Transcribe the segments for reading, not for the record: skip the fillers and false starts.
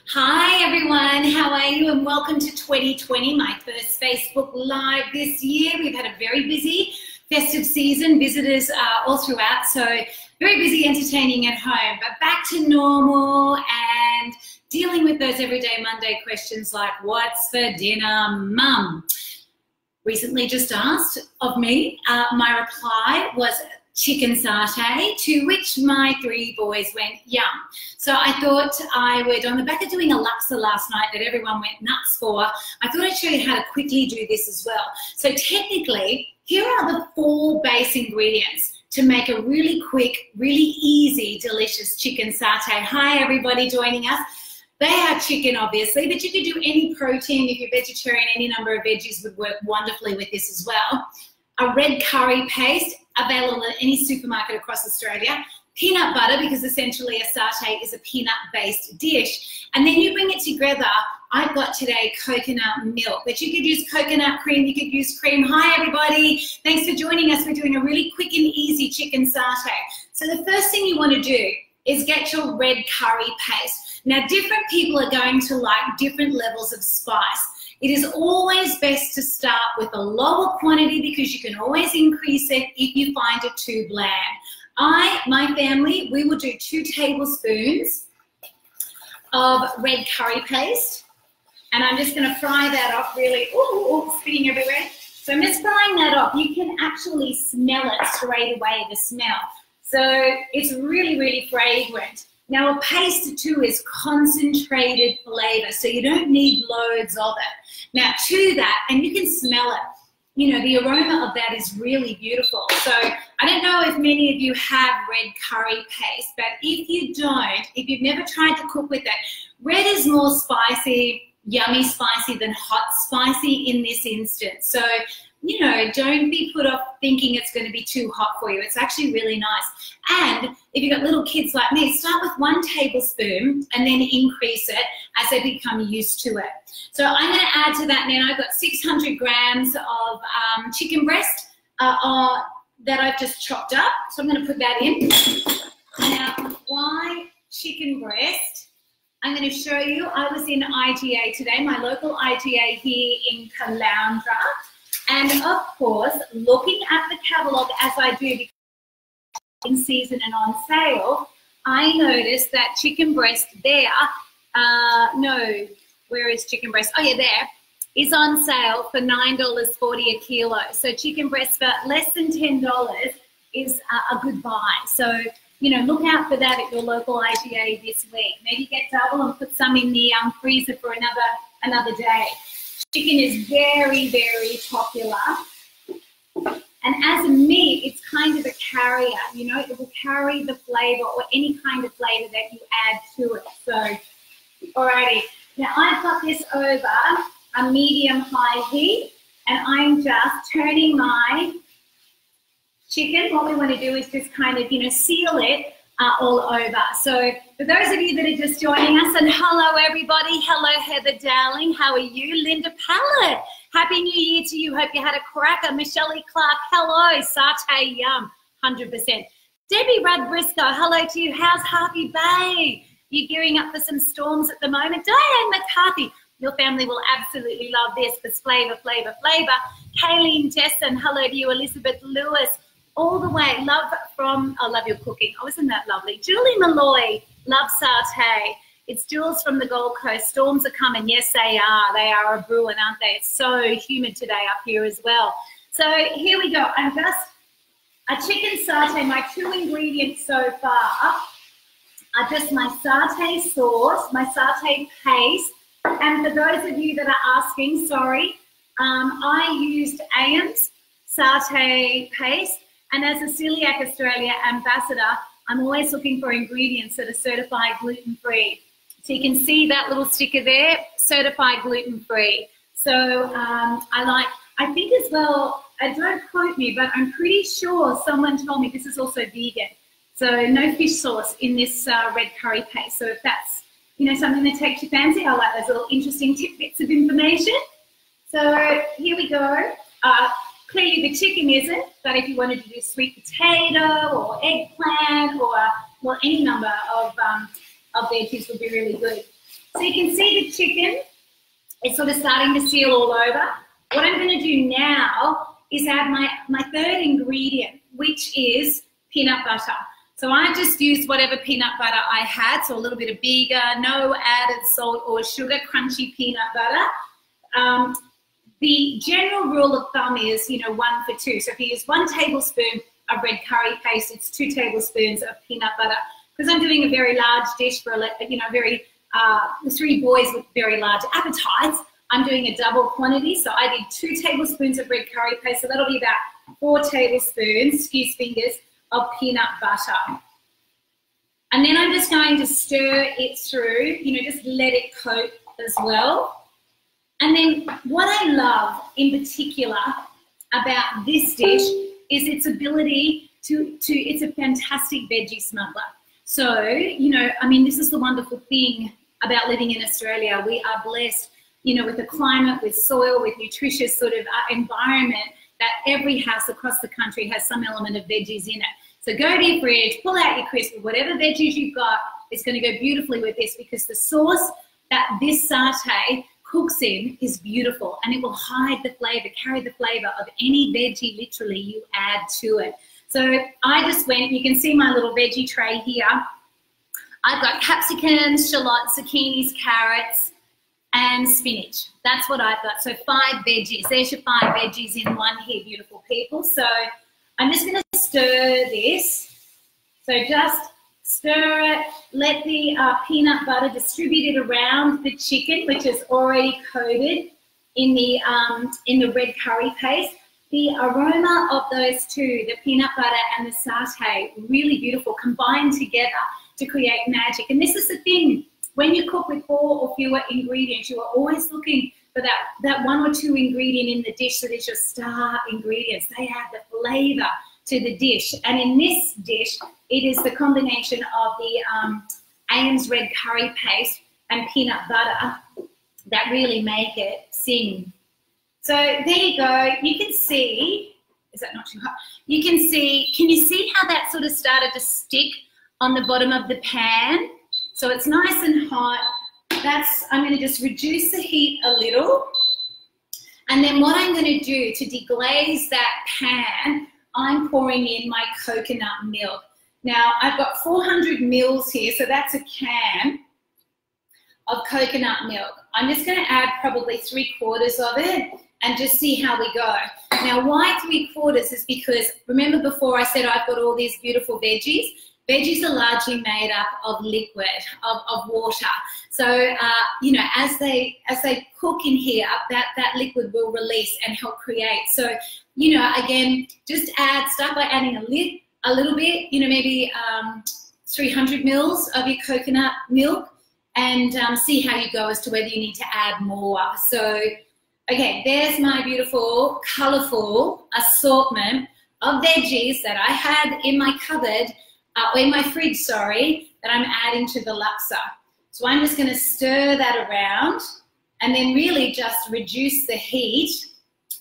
Hi everyone, how are you? And welcome to 2020, my first Facebook Live this year. We've had a very busy festive season, visitors all throughout, so very busy entertaining at home, but back to normal and dealing with those everyday Monday questions like, what's for dinner, mum? Recently just asked of me, my reply was chicken satay, to which my 3 boys went, yum. So I thought I would, on the back of doing a laksa last night that everyone went nuts for, I thought I'd show you how to quickly do this as well. So technically, here are the 4 base ingredients to make a really quick, really easy, delicious chicken satay. Hi everybody joining us. They are chicken, obviously, but you could do any protein. If you're vegetarian, any number of veggies would work wonderfully with this as well. A red curry paste, available at any supermarket across Australia. Peanut butter, because essentially a satay is a peanut-based dish. And then you bring it together. I've got today coconut milk, but you could use coconut cream, you could use cream. Hi everybody, thanks for joining us. We're doing a really quick and easy chicken satay. So the first thing you want to do is get your red curry paste. Now different people are going to like different levels of spice. It is always best to start with a lower quantity because you can always increase it if you find it too bland. My family, we will do 2 tablespoons of red curry paste, and I'm just going to fry that off really, spitting everywhere. So I'm just frying that off. You can actually smell it straight away, the smell. So it's really, really fragrant. Now a paste too is concentrated flavor, so you don't need loads of it. Now to that, and you can smell it, you know, the aroma of that is really beautiful. So I don't know if many of you have red curry paste, but if you don't, if you've never tried to cook with it, red is more spicy, yummy spicy than hot spicy in this instance. So, you know, don't be put off thinking it's going to be too hot for you. It's actually really nice. And if you've got little kids like me, start with 1 tablespoon and then increase it as they become used to it. So I'm going to add to that now. I've got 600 grams of chicken breast that I've just chopped up. So I'm going to put that in. Now, why chicken breast? I'm going to show you. I was in IGA today, my local IGA here in Caloundra. And of course, looking at the catalogue as I do, because in season and on sale, I noticed that chicken breast there, where is chicken breast? Oh yeah, there, is on sale for $9.40 a kilo. So chicken breast for less than $10 is a good buy. So, you know, look out for that at your local IGA this week. Maybe get double and put some in the freezer for another day. Chicken is very, very popular. And as a meat, it's kind of a carrier, you know, it will carry the flavor or any kind of flavor that you add to it. So, alrighty. Now I've got this over a medium-high heat, and I'm just turning my chicken. What we want to do is just kind of, you know, seal it all over. So for those of you that are just joining us, and hello everybody, hello Heather Dowling, how are you? Linda Pallett, Happy New Year to you, hope you had a cracker. Michelle Clark, hello, satay yum, 100%. Debbie Rudd Briscoe, hello to you, how's Harvey Bay? You gearing up for some storms at the moment? Diane McCarthy, your family will absolutely love this, because flavor, flavor, flavor. Kayleen Jessen, hello to you, Elizabeth Lewis. All the way, love your cooking. Oh, isn't that lovely? Julie Malloy, love satay. It's Jules from the Gold Coast. Storms are coming. Yes, they are. They are a brewing, aren't they? It's so humid today up here as well. So here we go. I'm just a chicken satay. My 2 ingredients so far are just my satay sauce, my satay paste. And for those of you that are asking, sorry, I used Ames satay paste. And as a Celiac Australia ambassador, I'm always looking for ingredients that are certified gluten-free. So you can see that little sticker there, certified gluten-free. So I think as well, don't quote me, but I'm pretty sure someone told me this is also vegan. So no fish sauce in this red curry paste. So if that's, you know, something that takes your fancy, I like those little interesting tidbits of information. So here we go. Clearly the chicken isn't, but if you wanted to do sweet potato or eggplant or, well, any number of veggies would be really good. So you can see the chicken is sort of starting to seal all over. What I'm going to do now is add my third ingredient, which is peanut butter. So I just used whatever peanut butter I had, so a little bit of Bega, no added salt or sugar, crunchy peanut butter. The general rule of thumb is, 1 for 2. So if you use 1 tablespoon of red curry paste, it's 2 tablespoons of peanut butter. Because I'm doing a very large dish for, 3 boys with very large appetites, I'm doing a double quantity. So I did 2 tablespoons of red curry paste, so that'll be about 4 tablespoons, excuse fingers, of peanut butter. And then I'm just going to stir it through, just let it coat as well. And then what I love in particular about this dish is its ability it's a fantastic veggie smuggler. So, this is the wonderful thing about living in Australia. We are blessed, with a climate, with soil, with nutritious sort of environment that every house across the country has some element of veggies in it. So go to your fridge, pull out your crisp, whatever veggies you've got, it's going to go beautifully with this because the sauce that this satay cooks in is beautiful and it will hide the flavor, carry the flavor of any veggie literally you add to it. So I just went, you can see my little veggie tray here. I've got capsicums, shallots, zucchinis, carrots, and spinach. That's what I've got. So 5 veggies. There's your 5 veggies in one here, beautiful people. So I'm just going to stir this. So just stir it, let the peanut butter distribute it around the chicken, which is already coated in the red curry paste. The aroma of those two, the peanut butter and the satay, really beautiful, combined together to create magic. And this is the thing, when you cook with 4 or fewer ingredients, you are always looking for that 1 or 2 ingredient in the dish that is your star ingredients. They add the flavor to the dish. And in this dish, it is the combination of the Ames red curry paste and peanut butter that really make it sing. So there you go. You can see, is that not too hot? You can you see how that sort of started to stick on the bottom of the pan? So it's nice and hot. I'm going to just reduce the heat a little. And then what I'm going to do to deglaze that pan, I'm pouring in my coconut milk. Now, I've got 400 mils here, so that's a can of coconut milk. I'm just going to add probably 3/4 of it and just see how we go. Now, why 3/4 is because, remember before I said I've got all these beautiful veggies? Veggies are largely made up of liquid, of water. So, as they cook in here, that liquid will release and help create. So, again, just start by adding a little bit, maybe 300 mils of your coconut milk and see how you go as to whether you need to add more. So, okay, there's my beautiful, colorful assortment of veggies that I had in my cupboard, or in my fridge, sorry, that I'm adding to the laksa. So I'm just going to stir that around and then really just reduce the heat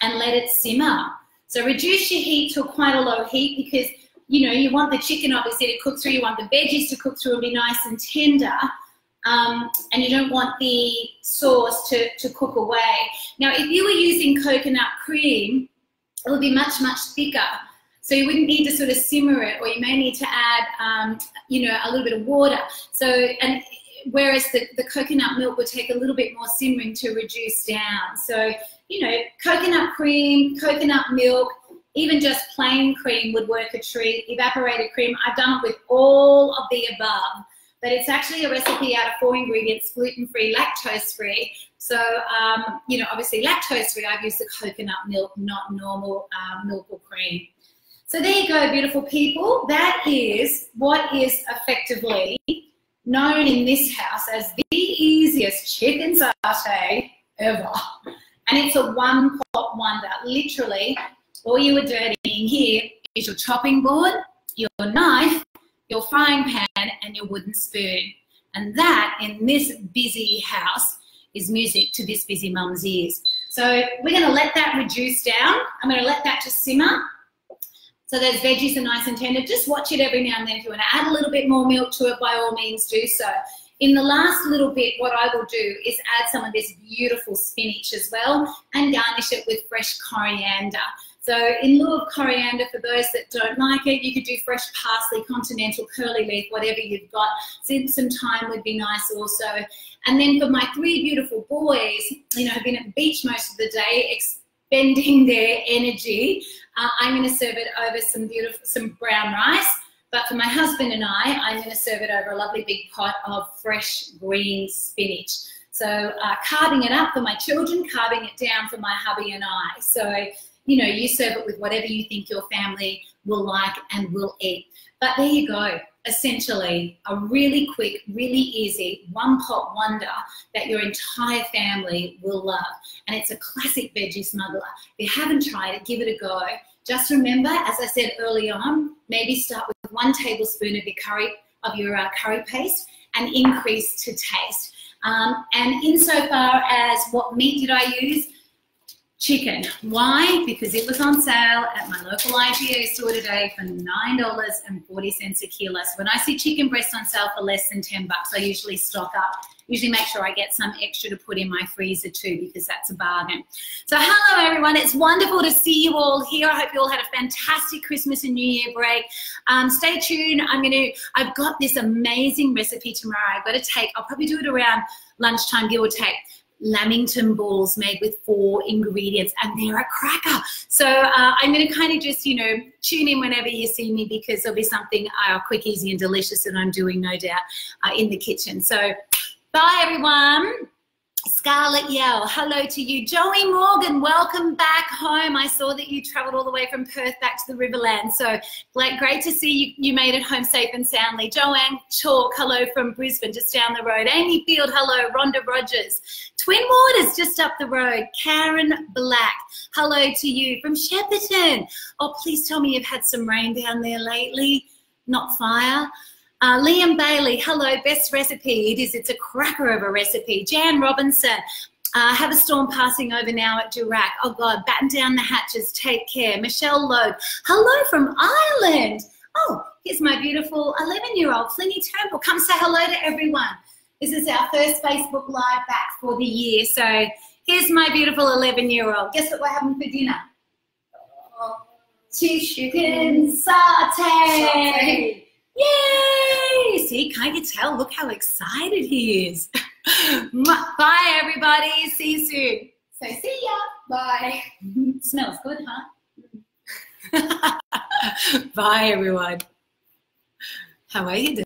and let it simmer. So reduce your heat to quite a low heat because, you want the chicken obviously to cook through, you want the veggies to cook through and be nice and tender, and you don't want the sauce to cook away. Now, if you were using coconut cream, it would be much, much thicker. So you wouldn't need to sort of simmer it, or you may need to add, a little bit of water. So, and whereas the coconut milk would take a little bit more simmering to reduce down. So, coconut cream, coconut milk, even just plain cream would work a treat. Evaporated cream, I've done it with all of the above, but it's actually a recipe out of 4 ingredients, gluten-free, lactose-free. So, obviously lactose-free, I've used the coconut milk, not normal milk or cream. So there you go, beautiful people. That is what is effectively known in this house as the easiest chicken satay ever. And it's a one-pot wonder. Literally, all you are dirtying here is your chopping board, your knife, your frying pan, and your wooden spoon. And that, in this busy house, is music to this busy mum's ears. So we're going to let that reduce down. I'm going to let that just simmer. So those veggies are nice and tender. Just watch it every now and then. If you want to add a little bit more milk to it, by all means do so. In the last little bit, what I will do is add some of this beautiful spinach as well and garnish it with fresh coriander. So in lieu of coriander, for those that don't like it, you could do fresh parsley, continental, curly leaf, whatever you've got. Some thyme would be nice also. And then for my 3 beautiful boys, you know, have been at the beach most of the day, expending their energy, I'm going to serve it over some brown rice. But for my husband and I'm going to serve it over a lovely big pot of fresh green spinach. So carving it up for my children, carving it down for my hubby and I. So, you know, you serve it with whatever you think your family will like and will eat. But there you go. Essentially, a really quick, really easy, one-pot wonder that your entire family will love. And it's a classic veggie smuggler. If you haven't tried it, give it a go. Just remember, as I said early on, maybe start with 1 tablespoon of your curry paste and increase to taste. And insofar as what meat did I use? Chicken. Why? Because it was on sale at my local IGA store today for $9.40 a kilo. So when I see chicken breast on sale for less than 10 bucks, I usually stock up. Usually make sure I get some extra to put in my freezer too, because that's a bargain. So hello everyone, it's wonderful to see you all here. I hope you all had a fantastic Christmas and New Year break. Stay tuned. I've got this amazing recipe tomorrow. I'll probably do it around lunchtime, give or take. Lamington balls made with 4 ingredients, and they're a cracker. So I'm going to kind of just, you know, tune in whenever you see me, because there'll be something quick, easy, and delicious that I'm doing, no doubt, in the kitchen. So bye, everyone. Scarlett Yell, hello to you. Joey Morgan, welcome back home. I saw that you travelled all the way from Perth back to the Riverland. So great to see you made it home safe and soundly. Joanne Chalk, hello from Brisbane, just down the road. Amy Field, hello. Rhonda Rogers. Twin Waters, just up the road. Karen Black, hello to you from Shepparton. Oh, please tell me you've had some rain down there lately, not fire. Liam Bailey, hello, best recipe. It is, it's a cracker of a recipe. Jan Robinson, have a storm passing over now at Durack. Oh God, batten down the hatches, take care. Michelle Logue, hello from Ireland. Oh, here's my beautiful 11-year-old, Flinny Turnbull. Come say hello to everyone. This is our first Facebook Live back for the year. So here's my beautiful 11-year-old. Guess what we're having for dinner? Chicken satay. Yay! See, can't you tell? Look how excited he is. Bye, everybody. See you soon. So see ya. Bye. Smells good, huh? Bye, everyone. How are you doing?